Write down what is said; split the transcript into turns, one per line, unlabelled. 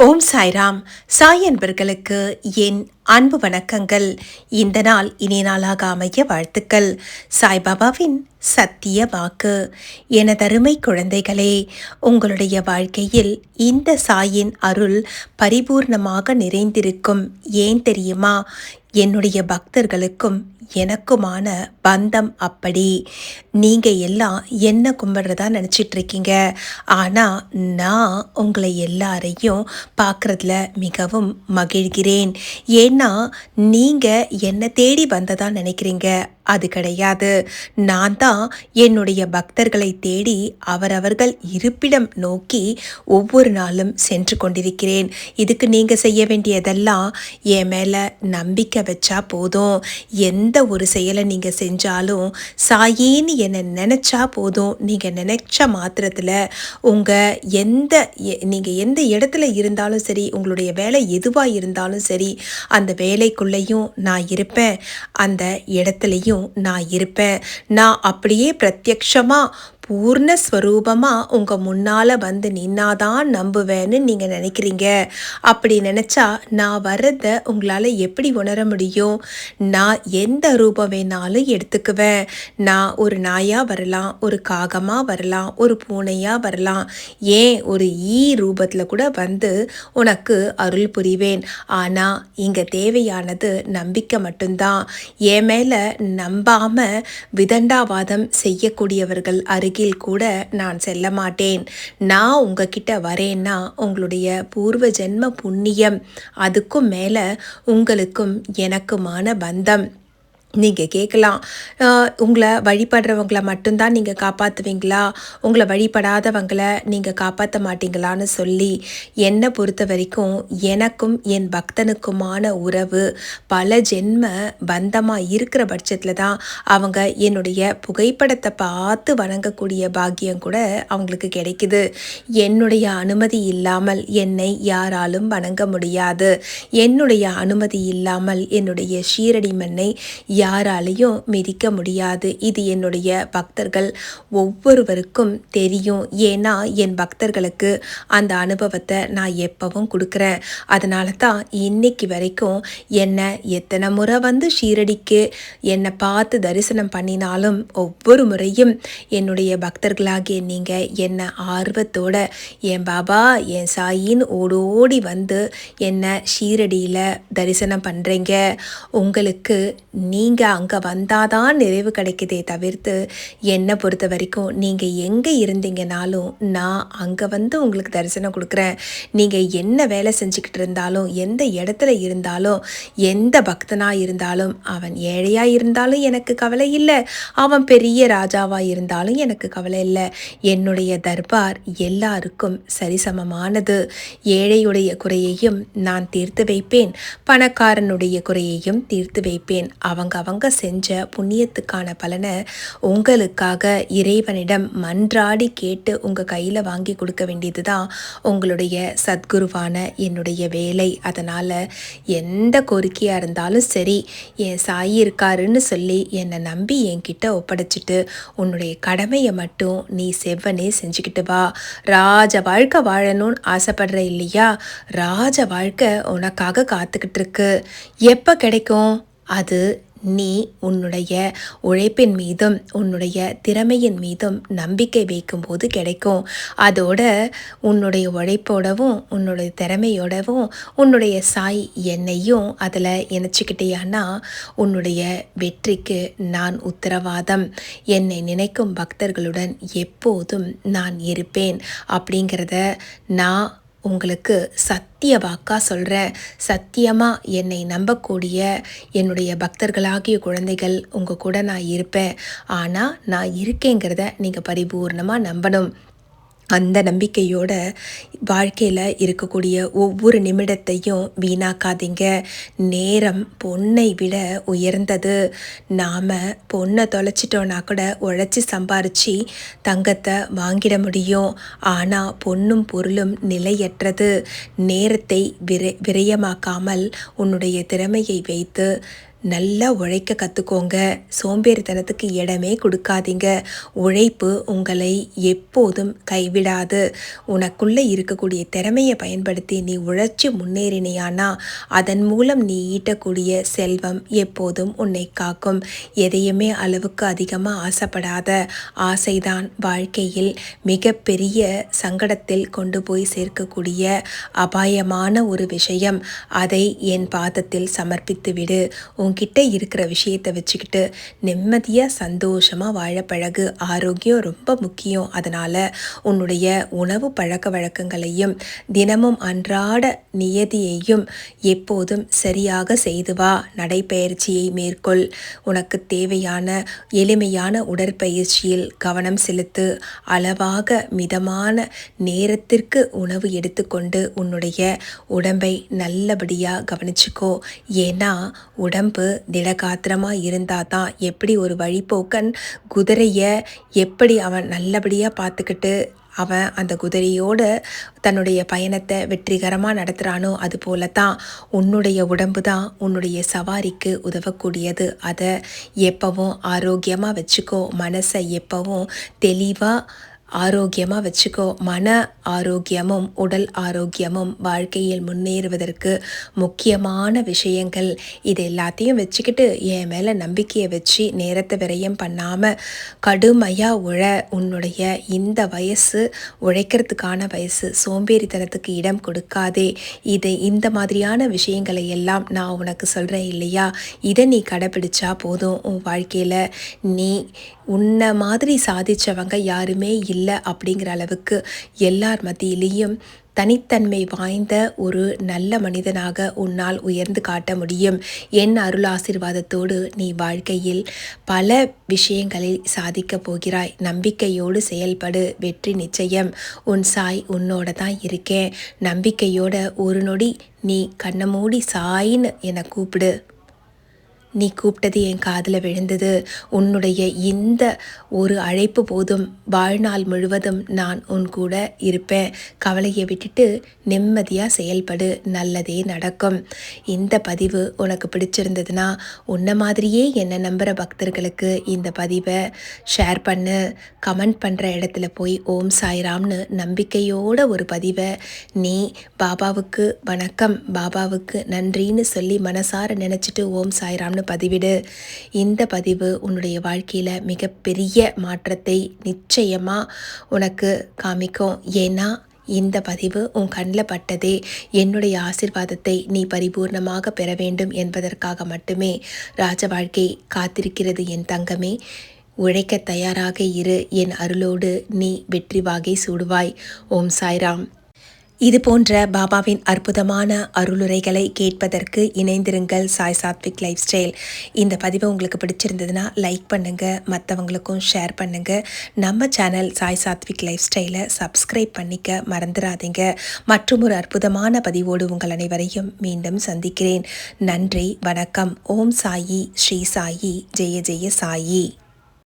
ஓம் சாய்ராம். சாய் அன்பர்களுக்கு என் அன்பு வணக்கங்கள். இந்த நாள் இனிய நாளாக அமைய வாழ்த்துக்கள். சாய்பாபாவின் சத்திய வாக்கு. எனதருமை குழந்தைகளே, உங்களுடைய வாழ்க்கையில் இந்த சாயின் அருள் பரிபூர்ணமாக நிறைந்திருக்கும். ஏன் தெரியுமா? என்னுடைய பக்தர்களுக்கும் எனக்குமான பந்தம் அப்படி. நீங்கள் எல்லாம் என்ன கும்பிட்றதா நினச்சிட்ருக்கீங்க. ஆனால் நான் உங்களை எல்லாரையும் பார்க்குறதுல மிகவும் மகிழ்கிறேன். ஏன்னா நீங்கள் என்னை தேடி வந்ததா நினைக்கிறீங்க. அது கிடையாது. நான் தான் என்னுடைய பக்தர்களை தேடி அவரவர்கள் இருப்பிடம் நோக்கி ஒவ்வொரு நாளும் சென்று கொண்டிருக்கிறேன். இதுக்கு நீங்கள் செய்ய வேண்டியதெல்லாம் என் மேலே நம்பிக்கை வச்சா போதும். எந்த ஒரு செயலை நீங்கள் செஞ்சாலும் சாயின்னு என்னை நினச்சா போதும். நீங்கள் நினச்ச மாத்திரத்தில் நீங்கள் எந்த இடத்துல இருந்தாலும் சரி, உங்களுடைய வேலை எதுவாக இருந்தாலும் சரி, அந்த வேலைக்குள்ளேயும் நான் இருப்பேன், அந்த இடத்துலையும் நான் இருப்பேன். நான் அப்படியே பிரத்யக்ஷமாக பூர்ணஸ்வரூபமாக உங்கள் முன்னால் வந்து நின்னாதான் நம்புவேன்னு நீங்கள் நினைக்கிறீங்க. அப்படி நினச்சா நான் வர்றதை உங்களால் எப்படி உணர முடியும்? நான் எந்த ரூபம் வேணாலும் எடுத்துக்குவேன். நான் ஒரு நாயாக வரலாம், ஒரு காகமாக வரலாம், ஒரு பூனையாக வரலாம், ஏன் ஒரு ரூபத்தில் கூட வந்து உனக்கு அருள் புரிவேன். ஆனால் இங்கே தேவையானது நம்பிக்கை மட்டும்தான். என் மேலே நம்பாமல் விதண்டாவாதம் செய்யக்கூடியவர்கள் அருகில் கூட நான் செல்ல மாட்டேன். நான் உங்ககிட்ட வரேன்னா உங்களுடைய பூர்வ ஜென்ம புண்ணியம், அதுக்கும் மேலே உங்களுக்கும் எனக்குமான பந்தம். நீங்கள் கேட்கலாம், உங்களை வழிபடுறவங்களை மட்டும்தான் நீங்கள் காப்பாற்றுவீங்களா, உங்களை வழிபடாதவங்களை நீங்கள் காப்பாற்ற மாட்டீங்களான்னு சொல்லி. என்னை பொறுத்த வரைக்கும் எனக்கும் என் பக்தனுக்குமான உறவு பல ஜென்ம பந்தமாக இருக்கிற பட்சத்தில் தான் அவங்க என்னுடைய புகைப்படத்தை பார்த்து வணங்கக்கூடிய பாக்கியம் கூட அவங்களுக்கு கிடைக்குது. என்னுடைய அனுமதி இல்லாமல் என்னை யாராலும் வணங்க முடியாது. என்னுடைய அனுமதி இல்லாமல் என்னுடைய ஷீரடி மண்ணை யாராலையும் மிதிக்க முடியாது. இது என்னுடைய பக்தர்கள் ஒவ்வொருவருக்கும் தெரியும். ஏன்னா என் பக்தர்களுக்கு அந்த அனுபவத்தை நான் எப்பவும் கொடுக்குறேன். அதனால தான் இன்னைக்கு வரைக்கும் என்னை எத்தனை முறை வந்து ஷீரடிக்கு என்னை பார்த்து தரிசனம் பண்ணினாலும் ஒவ்வொரு முறையும் என்னுடைய பக்தர்களாகிய நீங்கள் என்னை ஆர்வத்தோட என் பாபா என் சாயின்னு ஓடோடி வந்து என்னை ஷீரடியில் தரிசனம் பண்ணுறீங்க. உங்களுக்கு நீங்கள் அங்கே வந்தாதான் நிறைவு கிடைக்குதே தவிர்த்து என்னை பொறுத்த வரைக்கும் நீங்கள் எங்கே இருந்தீங்கனாலும் நான் அங்கே வந்து உங்களுக்கு தரிசனம் கொடுக்குறேன். நீங்கள் என்ன வேலை செஞ்சுக்கிட்டு இருந்தாலும், எந்த இடத்துல இருந்தாலும், எந்த பக்தனாக இருந்தாலும், அவன் ஏழையாக இருந்தாலும் எனக்கு கவலை இல்லை, அவன் பெரிய ராஜாவாக இருந்தாலும் எனக்கு கவலை இல்லை. என்னுடைய தர்பார் எல்லாருக்கும் சரிசமமானது. ஏழையுடைய குறையையும் நான் தீர்த்து வைப்பேன், பணக்காரனுடைய குறையையும் தீர்த்து வைப்பேன். அவங்க செஞ்ச புண்ணியத்துக்கான பலனை உங்களுக்காக இறைவனிடம் மன்றாடி கேட்டு உங்கள் கையில் வாங்கி கொடுக்க வேண்டியது தான் உங்களுடைய சத்குருவான என்னுடைய வேலை. அதனால் எந்த கோரிக்கையாக இருந்தாலும் சரி, என் சாயி இருக்காருன்னு சொல்லி என்னை நம்பி என்கிட்ட ஒப்படைச்சிட்டு உன்னுடைய கடமையை மட்டும் நீ செவ்வனே செஞ்சுக்கிட்டு வா. ராஜ வாழ்க்கை வாழணும்னு ஆசைப்படுற இல்லையா? ராஜ வாழ்க்கை உனக்காக காத்துக்கிட்டு இருக்கு. எப்போ கிடைக்கும் அது? நீ உன்னுடைய உழைப்பின் மீதும் உன்னுடைய திறமையின் மீதும் நம்பிக்கை வைக்கும்போது கிடைக்கும். அதோட உன்னுடைய உழைப்போடவும் உன்னுடைய திறமையோடவும் உன்னுடைய சாய் என்னையும் அதில் இணைச்சிக்கிட்டேயானா உன்னுடைய வெற்றிக்கு நான் உத்தரவாதம். என்னை நினைக்கும் பக்தர்களுடன் எப்போதும் நான் இருப்பேன் அப்படிங்கிறத நான் உங்களுக்கு சத்திய வாக்காக சொல்கிறேன். சத்தியமாக என்னை நம்பக்கூடிய என்னுடைய பக்தர்களாகிய குழந்தைகள் உங்கள் கூட நான் இருப்பேன். ஆனால் நான் இருக்கேங்கிறத நீங்கள் பரிபூர்ணமாக நம்பணும். அந்த நம்பிக்கையோட வாழ்க்கையில் இருக்கக்கூடிய ஒவ்வொரு நிமிடத்தையும் வீணாக்காதீங்க. நேரம் பொன்னை விட உயர்ந்தது. நாம் பொண்ணை தொலைச்சிட்டோன்னா கூட உழைச்சி சம்பாரித்து தங்கத்தை வாங்கிட முடியும். ஆனால் பொன்னும் பொருளும் நிலையற்றது. நேரத்தை விரயமாக்காமல் உன்னுடைய திறமையை வைத்து நல்லா உழைக்க கற்றுக்கோங்க. சோம்பேறித்தனத்துக்கு இடமே கொடுக்காதீங்க. உழைப்பு உங்களை எப்போதும் கைவிடாது. உனக்குள்ளே இருக்கக்கூடிய திறமையை பயன்படுத்தி நீ உழைச்சி முன்னேறினியானா அதன் மூலம் நீ ஈட்டக்கூடிய செல்வம் எப்போதும் உன்னை காக்கும். எதையுமே அளவுக்கு அதிகமாக ஆசைப்படாத. ஆசைதான் வாழ்க்கையில் மிகப்பெரிய சங்கடத்தில் கொண்டு போய் சேர்க்கக்கூடிய அபாயமான ஒரு விஷயம். அதை என் பாதத்தில் சமர்ப்பித்து விடு. உன்கிட்ட இருக்கிற விஷயத்தை வச்சுக்கிட்டு நிம்மதியாக சந்தோஷமாக வாழ பழகு. ஆரோக்கியம் ரொம்ப முக்கியம். அதனால் உன்னுடைய உணவு பழக்க வழக்கங்களையும் தினமும் அன்றாட நியதியையும் எப்போதும் சரியாக செய்து வா. நடைப்பயிற்சியை மேற்கொள். உனக்கு தேவையான எளிமையான உடற்பயிற்சியில் கவனம் செலுத்து. அளவாக மிதமான நேரத்திற்கு உணவு எடுத்துக்கொண்டு உன்னுடைய உடம்பை நல்லபடியாக கவனிச்சுக்கோ. ஏன்னா உடம்பு திடகாத்திரமாக இருந்தால் தான் எப்படி ஒரு வழிப்போக்கன் குதிரையை எப்படி அவன் நல்லபடியாக பார்த்துக்கிட்டு அவன் அந்த குதிரையோடு தன்னுடைய பயணத்தை வெற்றிகரமாக நடத்துகிறானோ அதுபோல தான் உன்னுடைய உடம்பு தான் உன்னுடைய சவாரிக்கு உதவக்கூடியது. அதை எப்பவும் ஆரோக்கியமாக வச்சுக்கோ. மனசை எப்பவும் தெளிவாக ஆரோக்கியமாக வச்சுக்கோ. மன ஆரோக்கியமும் உடல் ஆரோக்கியமும் வாழ்க்கையில் முன்னேறுவதற்கு முக்கியமான விஷயங்கள். இது எல்லாத்தையும் வச்சுக்கிட்டு என் மேலே நம்பிக்கையை வச்சு நேரத்தை விரயம் பண்ணாமல் கடுமையாக உன்னுடைய இந்த வயசு உழைக்கிறதுக்கான வயசு. சோம்பேறித்தனத்துக்கு இடம் கொடுக்காதே. இந்த மாதிரியான விஷயங்களை எல்லாம் நான் உனக்கு சொல்கிறேன் இல்லையா, இதை நீ கடைப்பிடிச்சா போதும். உன் வாழ்க்கையில் நீ உன்னை மாதிரி சாதித்தவங்க யாருமே இல்லை அப்படிங்கிற அளவுக்கு எல்லார் மத்தியிலையும் தனித்தன்மை வாய்ந்த ஒரு நல்ல மனிதனாக உன்னால் உயர்ந்து காட்ட முடியும். என் அருள் ஆசீர்வாதத்தோடு நீ வாழ்க்கையில் பல விஷயங்களை சாதிக்கப் போகிறாய். நம்பிக்கையோடு செயல்படு. வெற்றி நிச்சயம். உன் சாய் உன்னோட தான் இருக்கேன். நம்பிக்கையோட ஒரு நொடி நீ கண்ணை மூடி சாயின்னு என்னை கூப்பிடு. நீ கூப்பிட்டது என் காதில் விழுந்தது. உன்னுடைய இந்த ஒரு அழைப்பு போதும். வாழ்நாள் முழுவதும் நான் உன் கூட இருப்பேன். கவலையை விட்டுட்டு நிம்மதியாக செயல்படு. நல்லதே நடக்கும். இந்த பதிவு உனக்கு பிடிச்சிருந்ததுன்னா உன்ன மாதிரியே என்னை நம்புகிற பக்தர்களுக்கு இந்த பதிவை ஷேர் பண்ணு. கமெண்ட் பண்ணுற இடத்துல போய் ஓம் சாய்ராம்னு நம்பிக்கையோட ஒரு பதிவை நீ பாபாவுக்கு வணக்கம், பாபாவுக்கு நன்றின்னு சொல்லி மனசார நினச்சிட்டு ஓம் சாய்ராம்னு பதிவிடு. இந்த பதிவு உன்னுடைய வாழ்க்கையில் மிகப்பெரிய மாற்றத்தை நிச்சயமாக உனக்கு காமிக்கும். ஏன்னா இந்த பதிவு உன் கண்ணில் பட்டதே என்னுடைய ஆசீர்வாதத்தை நீ பரிபூர்ணமாக பெற வேண்டும் என்பதற்காக மட்டுமே. ராஜ வாழ்க்கை காத்திருக்கிறது என் தங்கமே. உழைக்க தயாராக இரு. என் அருளோடு நீ வெற்றி வாகை சூடுவாய். ஓம் சாய்ராம். இது போன்ற பாபாவின் அற்புதமான அருளுரைகளை கேட்பதற்கு இணைந்திருங்கள் சாய் சாத்விக் லைஃப் ஸ்டைல். இந்த பதிவை உங்களுக்கு பிடிச்சிருந்ததுன்னா லைக் பண்ணுங்கள், மற்றவங்களுக்கும் ஷேர் பண்ணுங்கள். நம்ம சேனல் சாய் சாத்விக் லைஃப் ஸ்டைலை சப்ஸ்கிரைப் பண்ணிக்க மறந்துடாதீங்க. மற்றும் ஒரு அற்புதமான பதிவோடு உங்கள் அனைவரையும் மீண்டும் சந்திக்கிறேன். நன்றி, வணக்கம். ஓம் சாயி, ஸ்ரீ சாயி, ஜெய ஜெய சாயி.